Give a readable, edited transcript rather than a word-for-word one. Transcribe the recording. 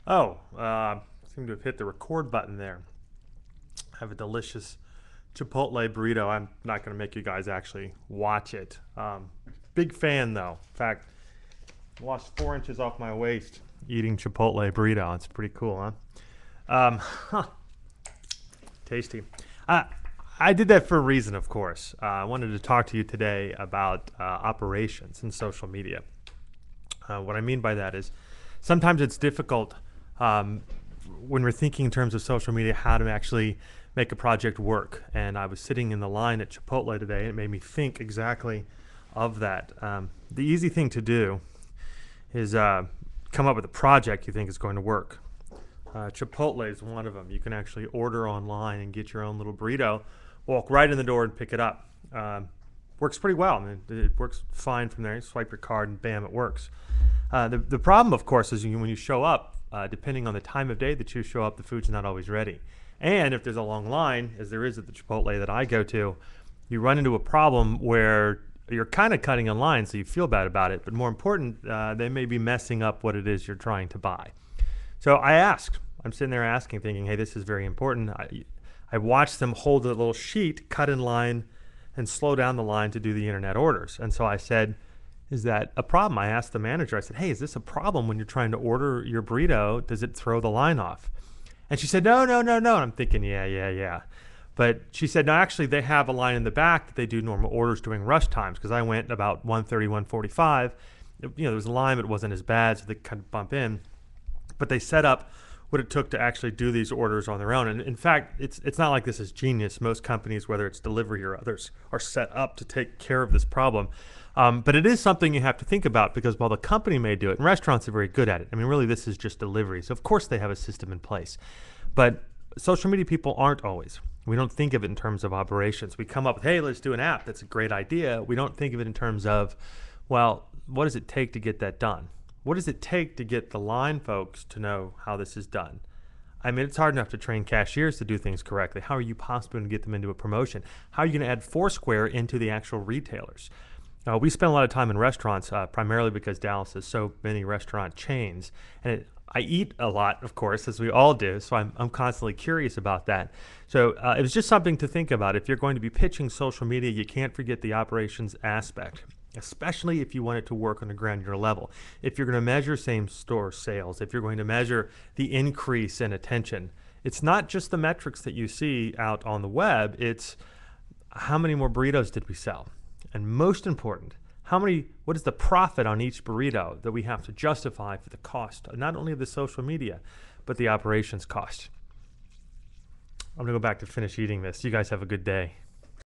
Seem to have hit the record button there. I have a delicious Chipotle burrito. I'm not going to make you guys actually watch it. Big fan though. In fact, lost 4 inches off my waist eating Chipotle burrito. It's pretty cool, huh? Tasty. I did that for a reason, of course. I wanted to talk to you today about operations and social media. What I mean by that is sometimes it's difficult when we're thinking in terms of social media how to actually make a project work. And I was sitting in the line at Chipotle today, and it made me think exactly of that. The easy thing to do is come up with a project you think is going to work. Chipotle is one of them. You can actually order online and get your own little burrito, walk right in the door and pick it up. Works pretty well. I mean, it works fine from there. You swipe your card and bam, it works. The problem, of course, is when you show up, depending on the time of day that you show up, the food's not always ready. And if there's a long line, as there is at the Chipotle that I go to, you run into a problem where you're kind of cutting in line, so you feel bad about it. But more important, they may be messing up what it is you're trying to buy. So I'm sitting there asking, thinking, hey, this is very important. I watched them hold a little sheet, cut in line, and slow down the line to do the internet orders. And so I said, is that a problem? I asked the manager, I said, hey, is this a problem when you're trying to order your burrito? Does it throw the line off? And she said, no, no, no, no. And I'm thinking, yeah. But she said, no, actually, they have a line in the back that they do normal orders during rush times, because I went about 1:30, 1:45. There was a line, but it wasn't as bad, so they kind of bump in. But they set up what it took to actually do these orders on their own. And in fact, it's not like this is genius. Most companies, whether it's delivery or others, are set up to take care of this problem. But it is something you have to think about, because while the company may do it, and restaurants are very good at it, I mean, really, this is just delivery. So of course they have a system in place. But social media people aren't always. We don't think of it in terms of operations. We come up with, hey, let's do an app. That's a great idea. We don't think of it in terms of, well, what does it take to get that done? What does it take to get the line folks to know how this is done? I mean, it's hard enough to train cashiers to do things correctly. How are you possibly going to get them into a promotion? How are you going to add Foursquare into the actual retailers? We spend a lot of time in restaurants, primarily because Dallas has so many restaurant chains. And I eat a lot, of course, as we all do, so I'm constantly curious about that. So it was just something to think about. If you're going to be pitching social media, you can't forget the operations aspect, especially if you want it to work on a granular level. If you're going to measure same-store sales, if you're going to measure the increase in attention, it's not just the metrics that you see out on the web, it's how many more burritos did we sell? And most important, what is the profit on each burrito that we have to justify for the cost, not only of the social media, but the operations cost? I'm going to go back to finish eating this. You guys have a good day.